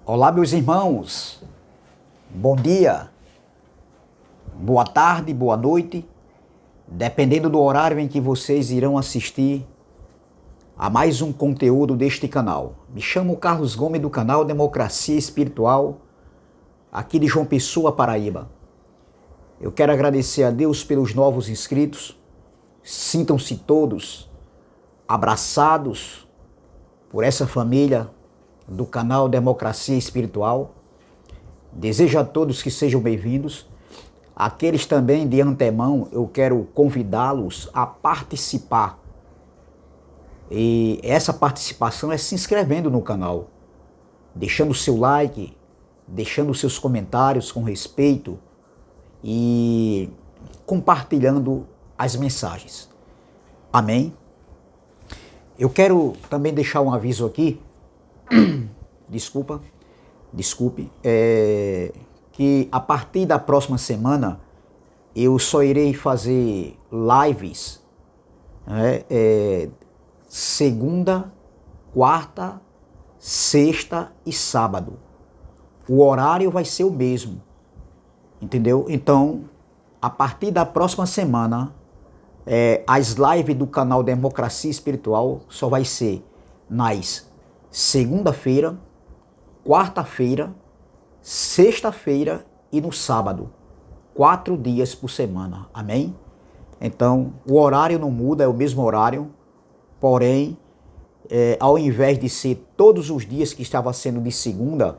Olá, meus irmãos. Bom dia, boa tarde, boa noite, dependendo do horário em que vocês irão assistir a mais um conteúdo deste canal. Me chamo Carlos Gomes do canal Democracia Espiritual, aqui de João Pessoa, Paraíba. Eu quero agradecer a Deus pelos novos inscritos. Sintam-se todos abraçados por essa família do canal Democracia Espiritual. Desejo a todos que sejam bem-vindos. Aqueles também de antemão, eu quero convidá-los a participar. E essa participação é se inscrevendo no canal, deixando o seu like, deixando os seus comentários com respeito e compartilhando as mensagens. Amém? Eu quero também deixar um aviso aqui, desculpe, que a partir da próxima semana eu só irei fazer lives, né, segunda, quarta, sexta e sábado. O horário vai ser o mesmo, entendeu? Então, a partir da próxima semana, as lives do canal Democracia Espiritual só vai ser nas segunda-feira, quarta-feira, sexta-feira e no sábado. 4 dias por semana. Amém? Então, o horário não muda, é o mesmo horário. Porém, ao invés de ser todos os dias que estava sendo de segunda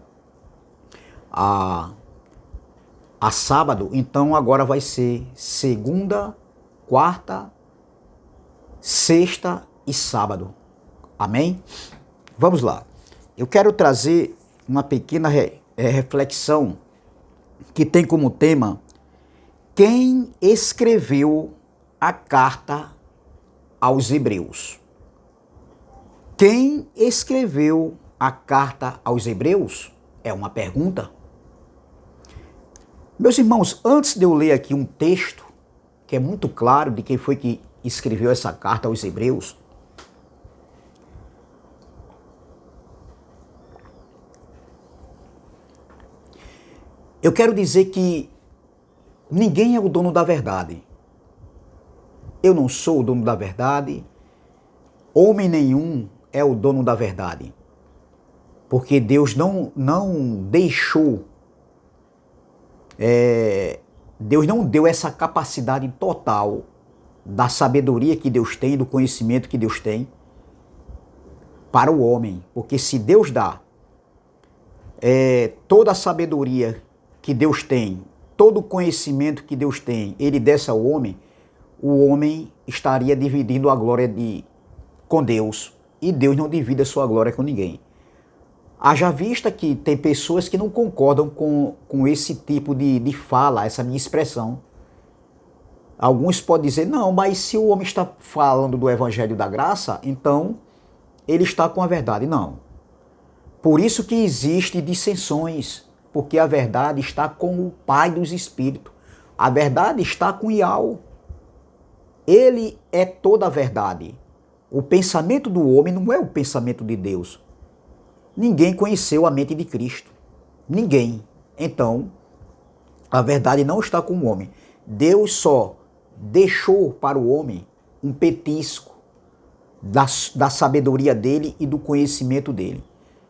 a sábado, então agora vai ser segunda, quarta, sexta e sábado. Amém? Vamos lá. Eu quero trazer uma pequena reflexão que tem como tema: quem escreveu a carta aos Hebreus? Quem escreveu a carta aos Hebreus? É uma pergunta. Meus irmãos, antes de eu ler aqui um texto que é muito claro de quem foi que escreveu essa carta aos Hebreus, eu quero dizer que ninguém é o dono da verdade. Eu não sou o dono da verdade. Homem nenhum é o dono da verdade. Porque Deus não deixou, Deus não deu essa capacidade total da sabedoria que Deus tem, do conhecimento que Deus tem para o homem. Porque se Deus dá toda a sabedoria que Deus tem, todo o conhecimento que Deus tem, ele desse ao homem, o homem estaria dividindo a glória com Deus. E Deus não divide a sua glória com ninguém. Haja vista que tem pessoas que não concordam com esse tipo de fala, essa minha expressão. Alguns podem dizer, não, mas se o homem está falando do Evangelho da Graça, então ele está com a verdade. Não. Por isso que existem dissensões, porque a verdade está com o Pai dos Espíritos. A verdade está com Iau. Ele é toda a verdade. O pensamento do homem não é o pensamento de Deus. Ninguém conheceu a mente de Cristo. Ninguém. Então, a verdade não está com o homem. Deus só deixou para o homem um petisco da sabedoria dele e do conhecimento dele.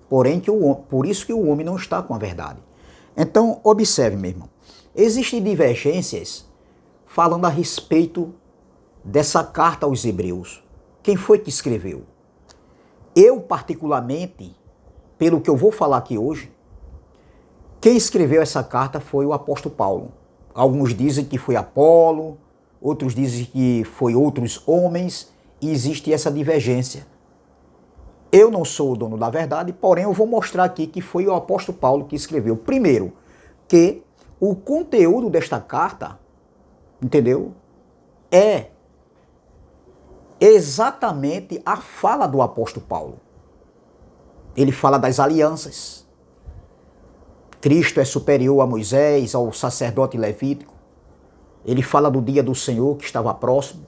Porém, por isso que o homem não está com a verdade. Então, observe, meu irmão. Existem divergências falando a respeito dessa carta aos Hebreus. Quem foi que escreveu? Eu, particularmente, pelo que eu vou falar aqui hoje, quem escreveu essa carta foi o apóstolo Paulo. Alguns dizem que foi Apolo, outros dizem que foi outros homens, e existe essa divergência. Eu não sou o dono da verdade, porém eu vou mostrar aqui que foi o apóstolo Paulo que escreveu. Primeiro, que o conteúdo desta carta, entendeu? É exatamente a fala do apóstolo Paulo. Ele fala das alianças. Cristo é superior a Moisés, ao sacerdote levítico. Ele fala do dia do Senhor que estava próximo.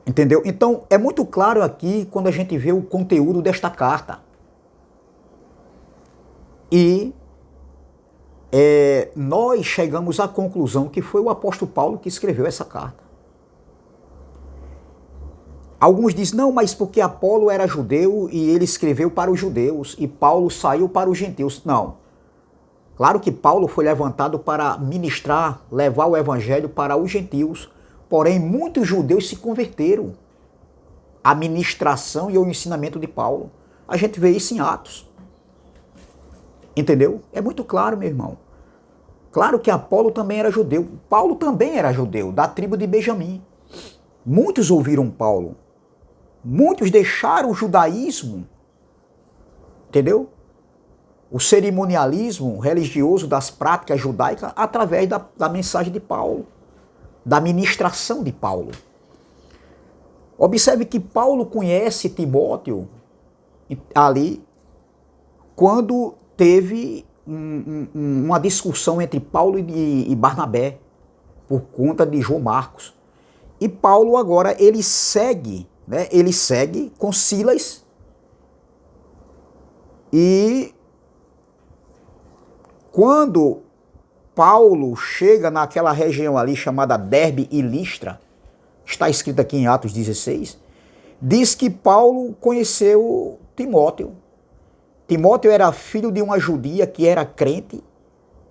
Entendeu? Então, é muito claro aqui quando a gente vê o conteúdo desta carta. E nós chegamos à conclusão que foi o apóstolo Paulo que escreveu essa carta. Alguns dizem, não, mas porque Apolo era judeu e ele escreveu para os judeus e Paulo saiu para os gentios. Não. Claro que Paulo foi levantado para ministrar, levar o evangelho para os gentios. Porém, muitos judeus se converteram à ministração e ao ensinamento de Paulo. A gente vê isso em Atos. Entendeu? É muito claro, meu irmão. Claro que Apolo também era judeu. Paulo também era judeu, da tribo de Benjamim. Muitos ouviram Paulo. Muitos deixaram o judaísmo. Entendeu? O cerimonialismo religioso das práticas judaicas através da mensagem de Paulo, da ministração de Paulo. Observe que Paulo conhece Timóteo ali quando teve uma discussão entre Paulo e Barnabé por conta de João Marcos. E Paulo agora ele segue com Silas e quando Paulo chega naquela região ali chamada Derbe e Listra, está escrito aqui em Atos 16, diz que Paulo conheceu Timóteo. Timóteo era filho de uma judia que era crente,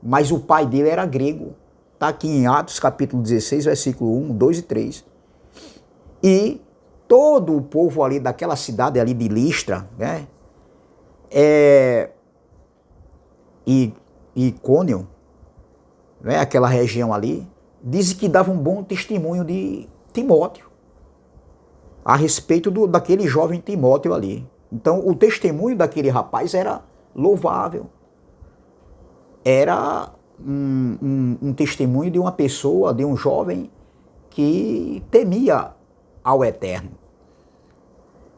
mas o pai dele era grego. Está aqui em Atos capítulo 16, versículo 1, 2 e 3. E todo o povo ali daquela cidade ali de Listra, né, e Icônio, né, aquela região ali, dizem que dava um bom testemunho de Timóteo, a respeito daquele jovem Timóteo ali. Então o testemunho daquele rapaz era louvável. Era um testemunho de uma pessoa, de um jovem que temia ao Eterno.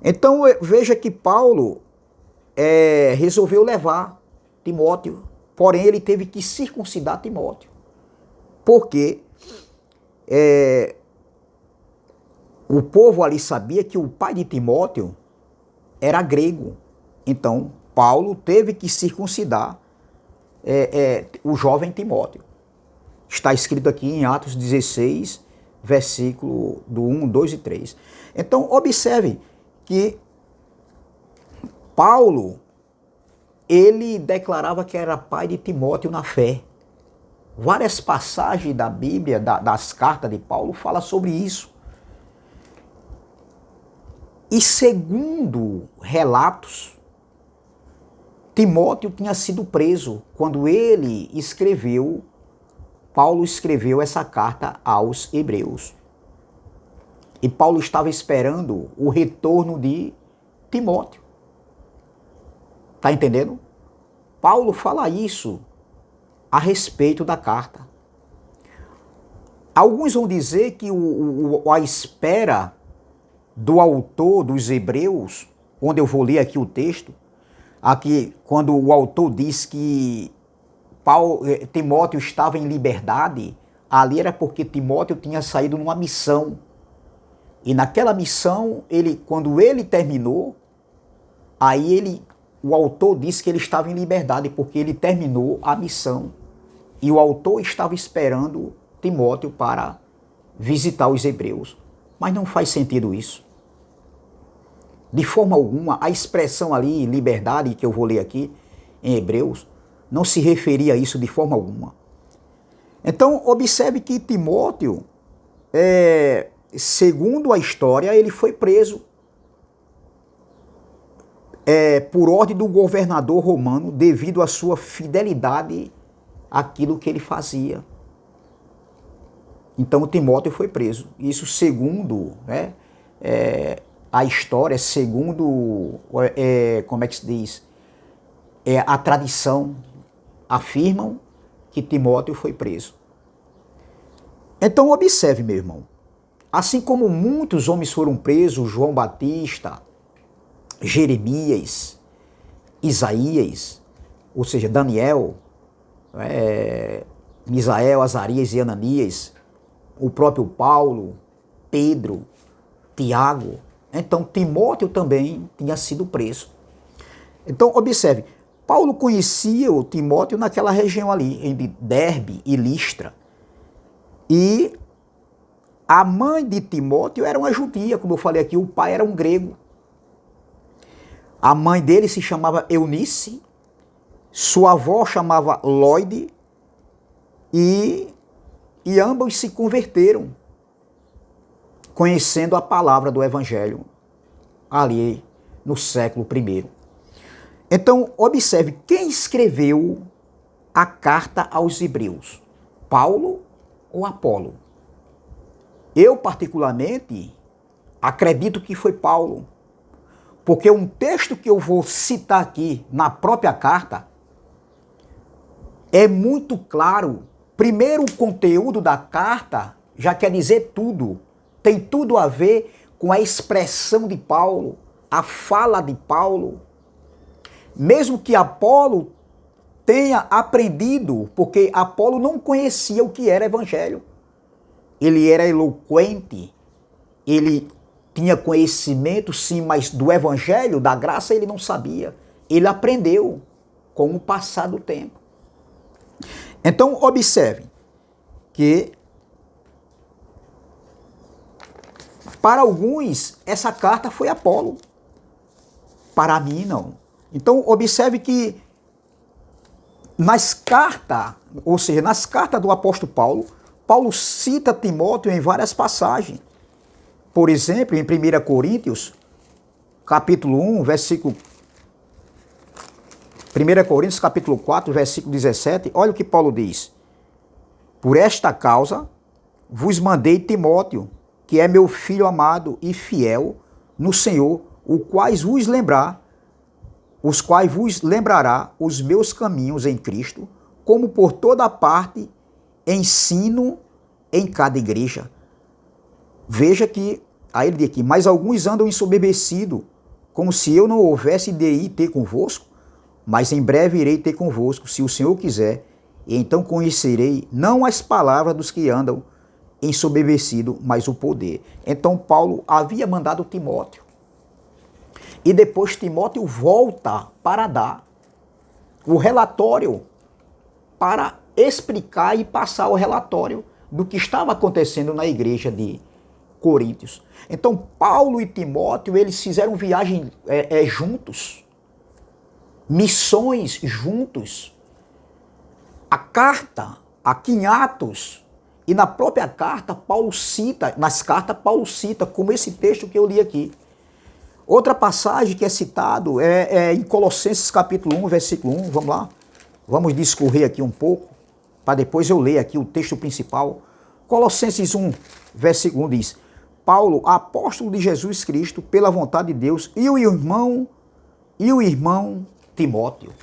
Então veja que Paulo resolveu levar Timóteo, porém ele teve que circuncidar Timóteo, porque o povo ali sabia que o pai de Timóteo era grego. Então Paulo teve que circuncidar o jovem Timóteo. Está escrito aqui em Atos 16, versículo do 1, 2 e 3. Então observe que Paulo, ele declarava que era pai de Timóteo na fé. Várias passagens da Bíblia, das cartas de Paulo, falam sobre isso. E segundo relatos, Timóteo tinha sido preso quando Paulo escreveu essa carta aos Hebreus. E Paulo estava esperando o retorno de Timóteo. Está entendendo? Paulo fala isso a respeito da carta. Alguns vão dizer que a espera do autor dos Hebreus, onde eu vou ler aqui o texto, aqui quando o autor diz que Timóteo estava em liberdade, ali era porque Timóteo tinha saído numa missão. E naquela missão, quando ele terminou, o autor disse que ele estava em liberdade porque ele terminou a missão. E o autor estava esperando Timóteo para visitar os hebreus. Mas não faz sentido isso. De forma alguma, a expressão ali, liberdade, que eu vou ler aqui, em Hebreus, não se referia a isso de forma alguma. Então, observe que Timóteo, segundo a história, ele foi preso por ordem do governador romano devido à sua fidelidade àquilo que ele fazia. Então, Timóteo foi preso. Isso segundo a história, segundo, como é que se diz? A tradição afirmam que Timóteo foi preso. Então observe, meu irmão, assim como muitos homens foram presos, João Batista, Jeremias, Isaías, ou seja, Daniel, Misael, Azarias e Ananias, o próprio Paulo, Pedro, Tiago, então Timóteo também tinha sido preso. Então observe, Paulo conhecia o Timóteo naquela região ali, entre Derbe e Listra. E a mãe de Timóteo era uma judia, como eu falei aqui, o pai era um grego. A mãe dele se chamava Eunice, sua avó chamava Lóide, e ambos se converteram, conhecendo a palavra do Evangelho, ali no século I. Então, observe, quem escreveu a carta aos Hebreus? Paulo ou Apolo? Eu, particularmente, acredito que foi Paulo, porque um texto que eu vou citar aqui na própria carta é muito claro. Primeiro, o conteúdo da carta já quer dizer tudo, tem tudo a ver com a expressão de Paulo, a fala de Paulo. Mesmo que Apolo tenha aprendido, porque Apolo não conhecia o que era evangelho. Ele era eloquente, ele tinha conhecimento, sim, mas do evangelho, da graça, ele não sabia. Ele aprendeu com o passar do tempo. Então, observe que para alguns essa carta foi Apolo, para mim não. Então, observe que nas cartas, ou seja, nas cartas do apóstolo Paulo, Paulo cita Timóteo em várias passagens. Por exemplo, em 1 Coríntios, capítulo 1, versículo 1 Coríntios, capítulo 4, versículo 17, olha o que Paulo diz. Por esta causa vos mandei Timóteo, que é meu filho amado e fiel no Senhor, os quais vos lembrará os meus caminhos em Cristo, como por toda parte ensino em cada igreja. Veja que, aí ele diz aqui, mas alguns andam ensoberbecidos, como se eu não houvesse de ir ter convosco, mas em breve irei ter convosco, se o Senhor quiser, e então conhecerei não as palavras dos que andam ensoberbecidos, mas o poder. Então Paulo havia mandado Timóteo. E depois Timóteo volta para dar o relatório, para explicar e passar o relatório do que estava acontecendo na igreja de Coríntios. Então Paulo e Timóteo, eles fizeram viagem juntos, missões juntos. A carta, aqui em Atos, e na própria carta, nas cartas Paulo cita, como esse texto que eu li aqui. Outra passagem que é citado é em Colossenses capítulo 1, versículo 1, vamos lá. Vamos discorrer aqui um pouco, para depois eu ler aqui o texto principal. Colossenses 1, versículo 1 diz, Paulo, apóstolo de Jesus Cristo, pela vontade de Deus, e o irmão Timóteo.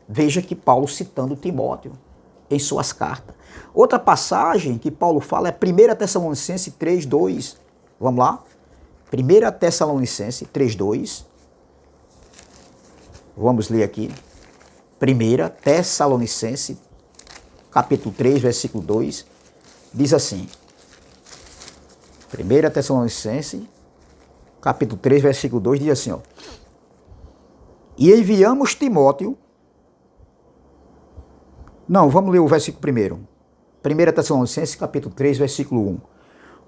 Veja que Paulo citando Timóteo em suas cartas. Outra passagem que Paulo fala é 1 Tessalonicenses 3, 2. Vamos lá? 1 Tessalonicenses 3, 2. Vamos ler aqui. 1 Tessalonicenses, capítulo 3, versículo 2. Diz assim. 1 Tessalonicenses, capítulo 3, versículo 2, diz assim, ó. E enviamos Timóteo. Não, vamos ler o versículo primeiro. 1 Tessalonicenses, capítulo 3, versículo 1.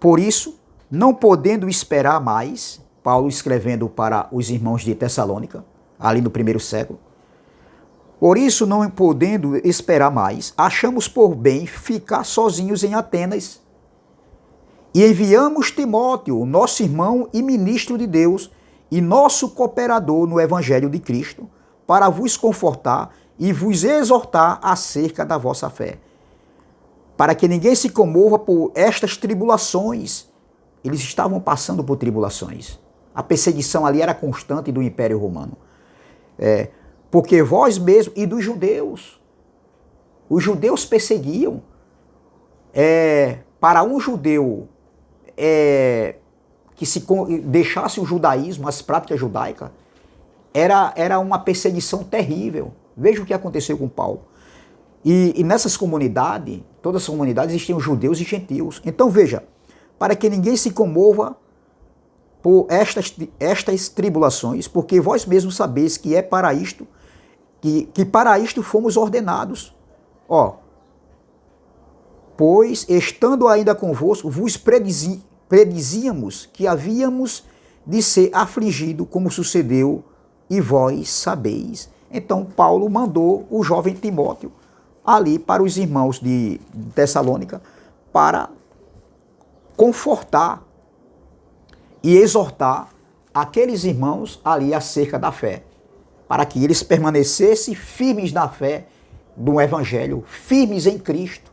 Por isso, não podendo esperar mais, Paulo escrevendo para os irmãos de Tessalônica, ali no primeiro século. Por isso, não podendo esperar mais, achamos por bem ficar sozinhos em Atenas. E enviamos Timóteo, nosso irmão e ministro de Deus, e nosso cooperador no Evangelho de Cristo, para vos confortar e vos exortar acerca da vossa fé. Para que ninguém se comova por estas tribulações. Eles estavam passando por tribulações. A perseguição ali era constante do Império Romano. Porque vós mesmos, e dos judeus, os judeus perseguiam. Para um judeu que se deixasse o judaísmo, as práticas judaicas, era uma perseguição terrível. Veja o que aconteceu com Paulo. E nessas comunidades, todas as comunidades, existiam judeus e gentios. Então veja, para que ninguém se comova por estas tribulações, porque vós mesmos sabeis que é para isto que para isto fomos ordenados. Ó, pois, estando ainda convosco, vos predizíamos que havíamos de ser afligido, como sucedeu, e vós sabeis. Então, Paulo mandou o jovem Timóteo ali para os irmãos de Tessalônica para confortar e exortar aqueles irmãos ali acerca da fé, para que eles permanecessem firmes na fé do Evangelho, firmes em Cristo.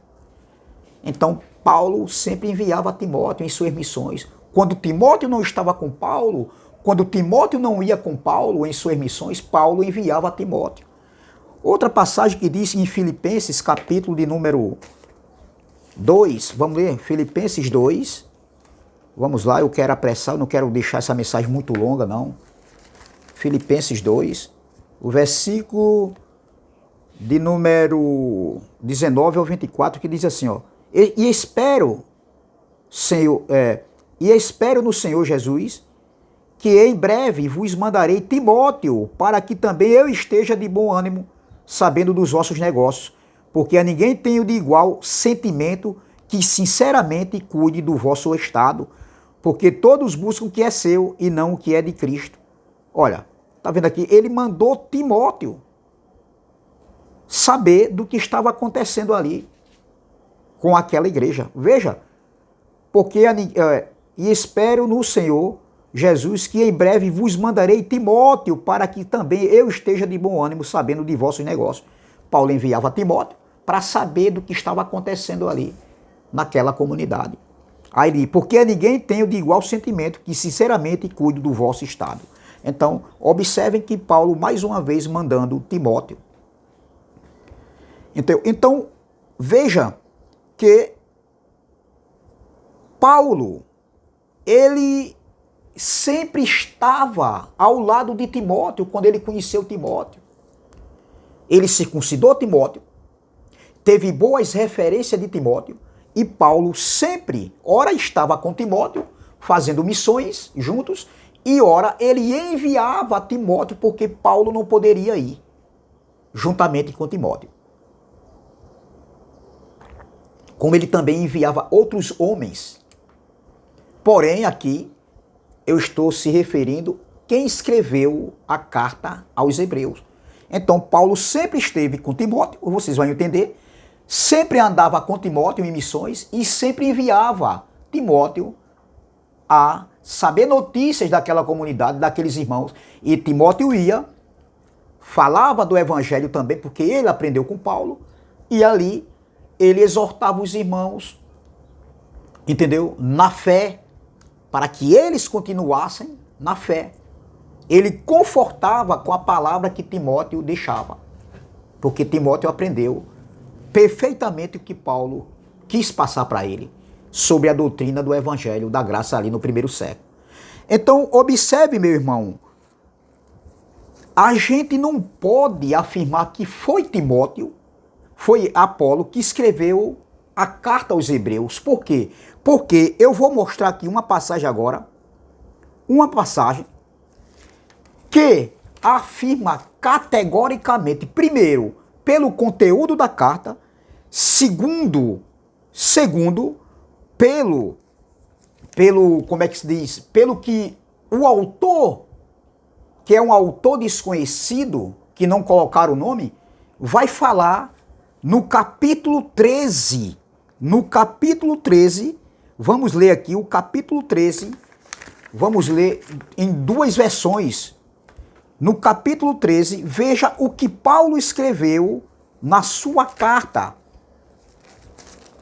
Então, Paulo sempre enviava Timóteo em suas missões. Quando Timóteo não estava com Paulo, quando Timóteo não ia com Paulo em suas missões, Paulo enviava Timóteo. Outra passagem que diz em Filipenses, capítulo de número 2, vamos ler, Filipenses 2, vamos lá, eu quero apressar, eu não quero deixar essa mensagem muito longa, não. Filipenses 2, o versículo de número 19 ao 24, que diz assim, ó, e espero, Senhor, espero no Senhor Jesus, que em breve vos mandarei Timóteo, para que também eu esteja de bom ânimo, sabendo dos vossos negócios, porque a ninguém tenho de igual sentimento que sinceramente cuide do vosso estado, porque todos buscam o que é seu e não o que é de Cristo. Olha, tá vendo aqui? Ele mandou Timóteo saber do que estava acontecendo ali com aquela igreja. Veja, porque e espero no Senhor Jesus que em breve vos mandarei Timóteo para que também eu esteja de bom ânimo sabendo de vossos negócios. Paulo enviava Timóteo para saber do que estava acontecendo ali naquela comunidade. Aí ele diz, porque a ninguém tenho de igual sentimento que sinceramente cuide do vosso estado. Então, observem que Paulo mais uma vez mandando Timóteo. Então veja que Paulo, ele sempre estava ao lado de Timóteo quando ele conheceu Timóteo. Ele circuncidou Timóteo, teve boas referências de Timóteo, e Paulo sempre, ora estava com Timóteo, fazendo missões juntos, e ora ele enviava Timóteo, porque Paulo não poderia ir, juntamente com Timóteo. Como ele também enviava outros homens. Porém, aqui, eu estou se referindo quem escreveu a carta aos Hebreus. Então, Paulo sempre esteve com Timóteo, vocês vão entender, sempre andava com Timóteo em missões e sempre enviava Timóteo a saber notícias daquela comunidade, daqueles irmãos. E Timóteo ia, falava do evangelho também, porque ele aprendeu com Paulo, e ali ele exortava os irmãos, entendeu? Na fé, para que eles continuassem na fé. Ele confortava com a palavra que Timóteo deixava, porque Timóteo aprendeu perfeitamente o que Paulo quis passar para ele sobre a doutrina do evangelho da graça ali no primeiro século. Então, observe, meu irmão, a gente não pode afirmar que foi Timóteo, foi Apolo que escreveu a carta aos Hebreus. Por quê? Porque eu vou mostrar aqui uma passagem agora, uma passagem que afirma categoricamente, primeiro, pelo conteúdo da carta, segundo, pelo, como é que se diz? Pelo que o autor, que é um autor desconhecido, que não colocaram o nome, vai falar no capítulo 13. No capítulo 13, vamos ler aqui o capítulo 13, vamos ler em duas versões. No capítulo 13, veja o que Paulo escreveu na sua carta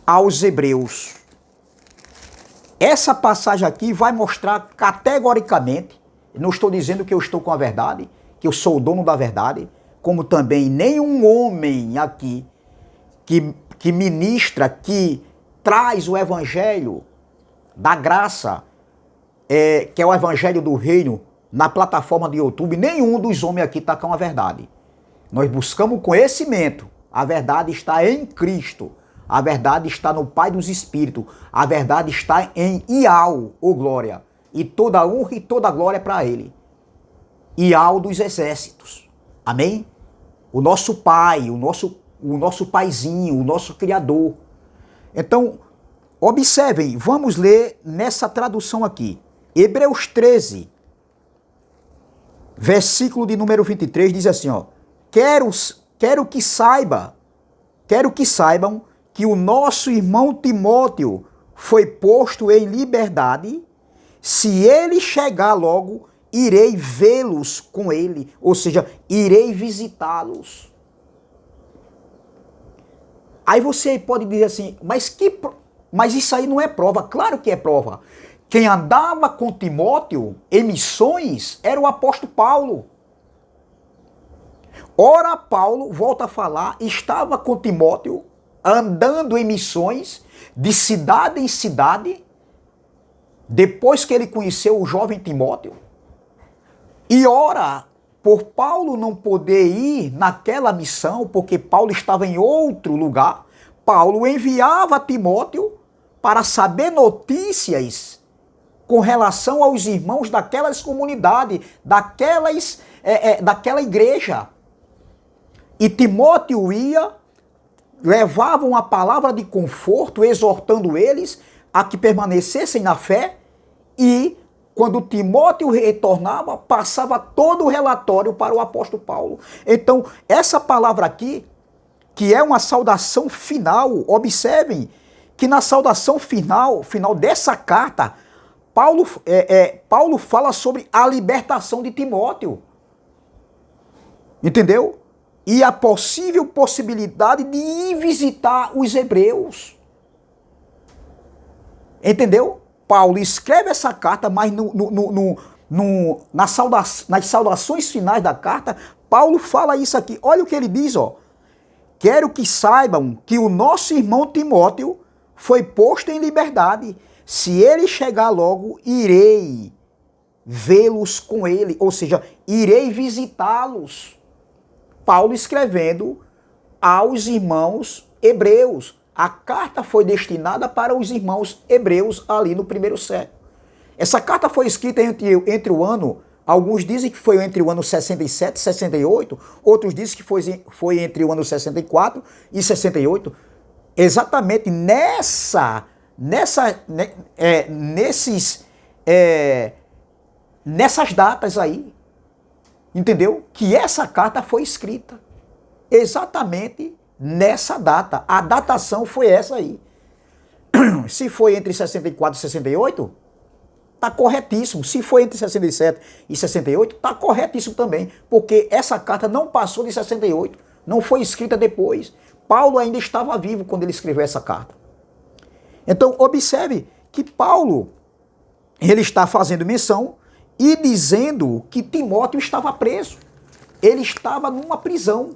aos Hebreus. Essa passagem aqui vai mostrar categoricamente, não estou dizendo que eu estou com a verdade, que eu sou o dono da verdade, como também nenhum homem aqui que ministra, que traz o evangelho da graça, que é o evangelho do reino, na plataforma do YouTube, nenhum dos homens aqui está com a verdade. Nós buscamos conhecimento. A verdade está em Cristo. A verdade está no Pai dos Espíritos. A verdade está em Iau, ô glória. E toda a honra e toda a glória para Ele. Iau dos exércitos. Amém? o nosso pai, o nosso paizinho, o nosso criador. Então, observem, vamos ler nessa tradução aqui. Hebreus 13, versículo de número 23, diz assim, ó: Quero que saibam que o nosso irmão Timóteo foi posto em liberdade. Se ele chegar logo, irei vê-los com ele, ou seja, irei visitá-los. Aí você pode dizer assim, mas isso aí não é prova. Claro que é prova. Quem andava com Timóteo em missões era o apóstolo Paulo. Ora, Paulo, volta a falar, estava com Timóteo, andando em missões, de cidade em cidade, depois que ele conheceu o jovem Timóteo. E ora, por Paulo não poder ir naquela missão, porque Paulo estava em outro lugar, Paulo enviava Timóteo para saber notícias com relação aos irmãos daquelas comunidades, daquela igreja. E Timóteo ia, levava uma palavra de conforto, exortando eles a que permanecessem na fé, e quando Timóteo retornava, passava todo o relatório para o apóstolo Paulo. Então, essa palavra aqui, que é uma saudação final, observem que na saudação final dessa carta, Paulo fala sobre a libertação de Timóteo. Entendeu? E a possibilidade de ir visitar os hebreus. Entendeu? Paulo escreve essa carta, mas nas saudações finais da carta, Paulo fala isso aqui. Olha o que ele diz, ó. Quero que saibam que o nosso irmão Timóteo foi posto em liberdade. Se ele chegar logo, irei vê-los com ele, ou seja, irei visitá-los. Paulo escrevendo aos irmãos hebreus. A carta foi destinada para os irmãos hebreus ali no primeiro século. Essa carta foi escrita entre o ano, alguns dizem que foi entre o ano 67 e 68, outros dizem que foi entre o ano 64 e 68, exatamente nessas datas aí. Entendeu? Que essa carta foi escrita exatamente nessa data. A datação foi essa aí. Se foi entre 64 e 68, está corretíssimo. Se foi entre 67 e 68, está corretíssimo também. Porque essa carta não passou de 68, não foi escrita depois. Paulo ainda estava vivo quando ele escreveu essa carta. Então, observe que Paulo, ele está fazendo menção e dizendo que Timóteo estava preso. Ele estava numa prisão.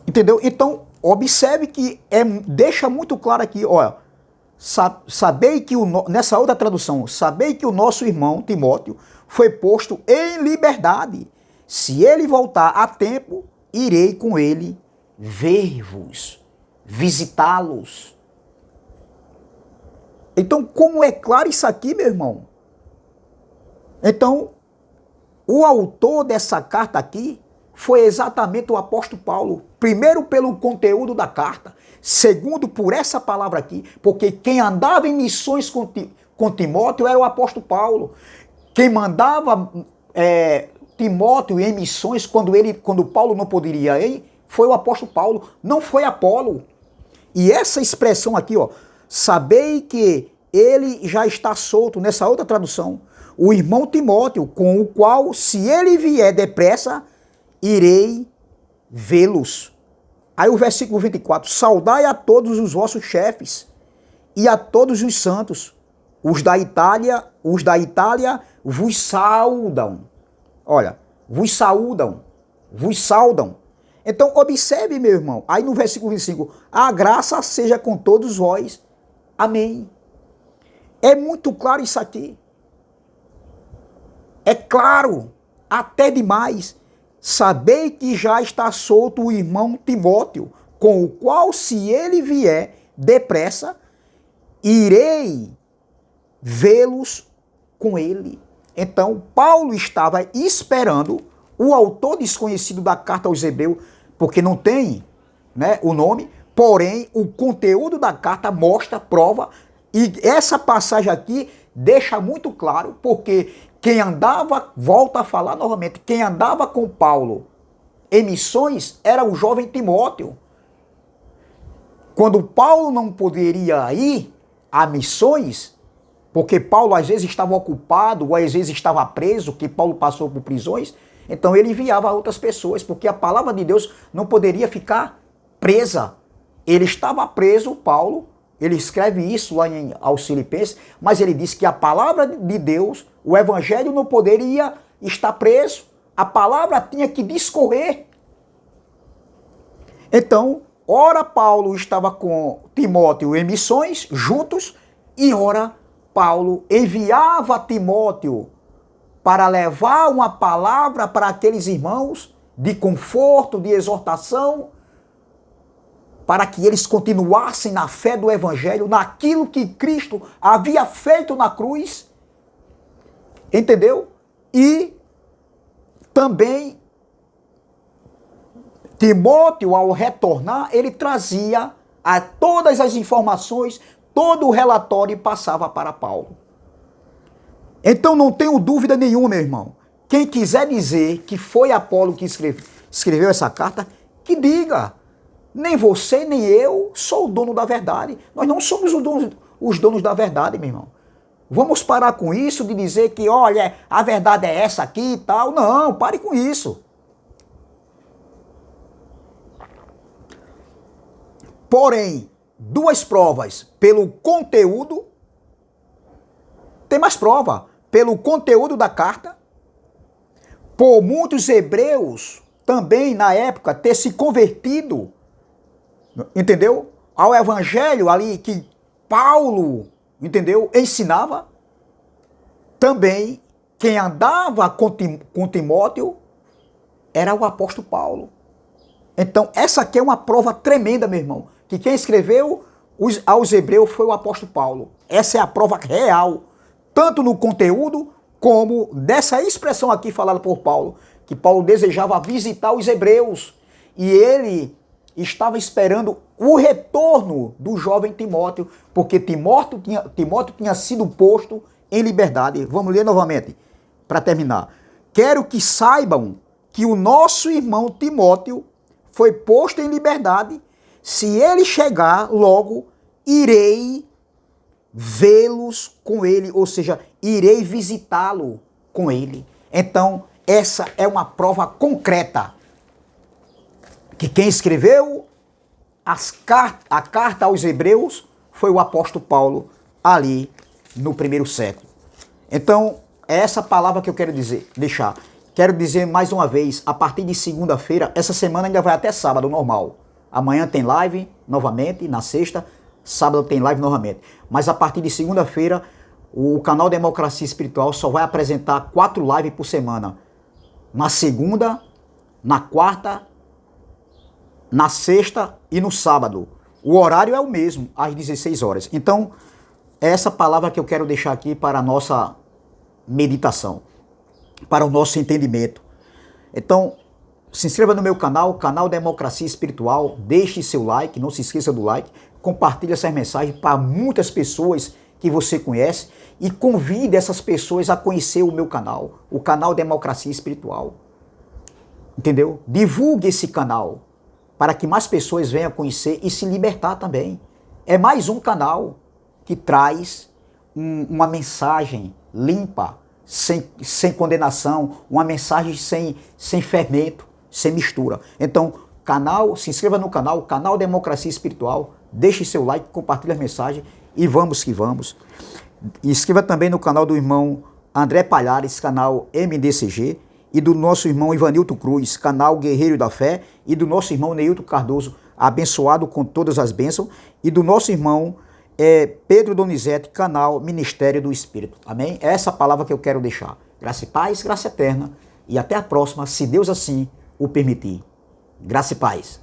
Entendeu? Então, observe que deixa muito claro aqui, olha, sabei que nessa outra tradução, sabei que o nosso irmão Timóteo foi posto em liberdade. Se ele voltar a tempo, irei com ele ver-vos, visitá-los. Então, como é claro isso aqui, meu irmão? Então, o autor dessa carta aqui foi exatamente o apóstolo Paulo. Primeiro, pelo conteúdo da carta. Segundo, por essa palavra aqui. Porque quem andava em missões com Timóteo era o apóstolo Paulo. Quem mandava Timóteo em missões quando Paulo não poderia ir, foi o apóstolo Paulo. Não foi Apolo. E essa expressão aqui, ó, sabei que ele já está solto, nessa outra tradução, o irmão Timóteo, com o qual, se ele vier depressa, irei vê-los. Aí o versículo 24, saudai a todos os vossos chefes e a todos os santos. Os da Itália vos saudam. Olha, vos saudam. Então observe, meu irmão, aí no versículo 25, a graça seja com todos vós. Amém. É muito claro isso aqui. É claro, até demais. Sabei que já está solto o irmão Timóteo, com o qual, se ele vier depressa, irei vê-los com ele. Então, Paulo estava esperando o autor desconhecido da carta aos Hebreus, porque não tem, né, o nome, porém o conteúdo da carta mostra, prova, e essa passagem aqui deixa muito claro, porque quem andava, volta a falar novamente, quem andava com Paulo em missões era o jovem Timóteo. Quando Paulo não poderia ir a missões, porque Paulo às vezes estava ocupado, ou às vezes estava preso, que Paulo passou por prisões, então ele enviava outras pessoas, porque a palavra de Deus não poderia ficar presa. Ele estava preso, Paulo, ele escreve isso lá aos Filipenses, mas ele diz que a palavra de Deus, o evangelho não poderia estar preso. A palavra tinha que discorrer. Então, ora Paulo estava com Timóteo em missões, juntos, e ora Paulo enviava Timóteo para levar uma palavra para aqueles irmãos de conforto, de exortação, para que eles continuassem na fé do evangelho, naquilo que Cristo havia feito na cruz. Entendeu? E também Timóteo, ao retornar, ele trazia a todas as informações, todo o relatório e passava para Paulo. Então não tenho dúvida nenhuma, meu irmão. Quem quiser dizer que foi Apolo que escreveu essa carta, que diga. Nem você, nem eu sou o dono da verdade. Nós não somos os donos da verdade, meu irmão. Vamos parar com isso de dizer que, olha, a verdade é essa aqui e tal. Não, pare com isso. Porém, duas provas pelo conteúdo. Tem mais prova. Pelo conteúdo da carta. Por muitos hebreus também, na época, ter se convertido, entendeu? Ao evangelho ali que Paulo, entendeu? Ensinava. Também quem andava com Timóteo era o apóstolo Paulo. Então essa aqui é uma prova tremenda, meu irmão, que quem escreveu aos hebreus foi o apóstolo Paulo. Essa é a prova real, tanto no conteúdo como dessa expressão aqui falada por Paulo, que Paulo desejava visitar os hebreus e ele estava esperando o retorno do jovem Timóteo, porque Timóteo tinha sido posto em liberdade. Vamos ler novamente, para terminar. Quero que saibam que o nosso irmão Timóteo foi posto em liberdade. Se ele chegar, logo irei vê-los com ele, ou seja, irei visitá-lo com ele. Então, essa é uma prova concreta que quem escreveu a carta aos hebreus foi o apóstolo Paulo ali no primeiro século. Então, é essa palavra que eu quero deixar. Quero dizer mais uma vez, a partir de segunda-feira, essa semana ainda vai até sábado, normal. Amanhã tem live novamente, na sexta, sábado tem live novamente. Mas a partir de segunda-feira, o canal Democracia Espiritual só vai apresentar 4 lives por semana. Na segunda, na quarta, na sexta e no sábado. O horário é o mesmo, às 16 horas. Então, é essa palavra que eu quero deixar aqui para a nossa meditação, para o nosso entendimento. Então, se inscreva no meu canal, canal Democracia Espiritual, deixe seu like, não se esqueça do like, compartilhe essas mensagens para muitas pessoas que você conhece e convide essas pessoas a conhecer o meu canal, o canal Democracia Espiritual. Entendeu? Divulgue esse canal para que mais pessoas venham conhecer e se libertar também. É mais um canal que traz uma mensagem limpa, sem condenação, uma mensagem sem fermento, sem mistura. Então, se inscreva no canal Democracia Espiritual, deixe seu like, compartilhe as mensagens e vamos que vamos. E inscreva também no canal do irmão André Palhares, canal MDCG, e do nosso irmão Ivanilton Cruz, canal Guerreiro da Fé, e do nosso irmão Neilton Cardoso, abençoado com todas as bênçãos, e do nosso irmão Pedro Donizete, canal Ministério do Espírito. Amém? É essa palavra que eu quero deixar. Graça e paz, graça eterna, e até a próxima, se Deus assim o permitir. Graça e paz.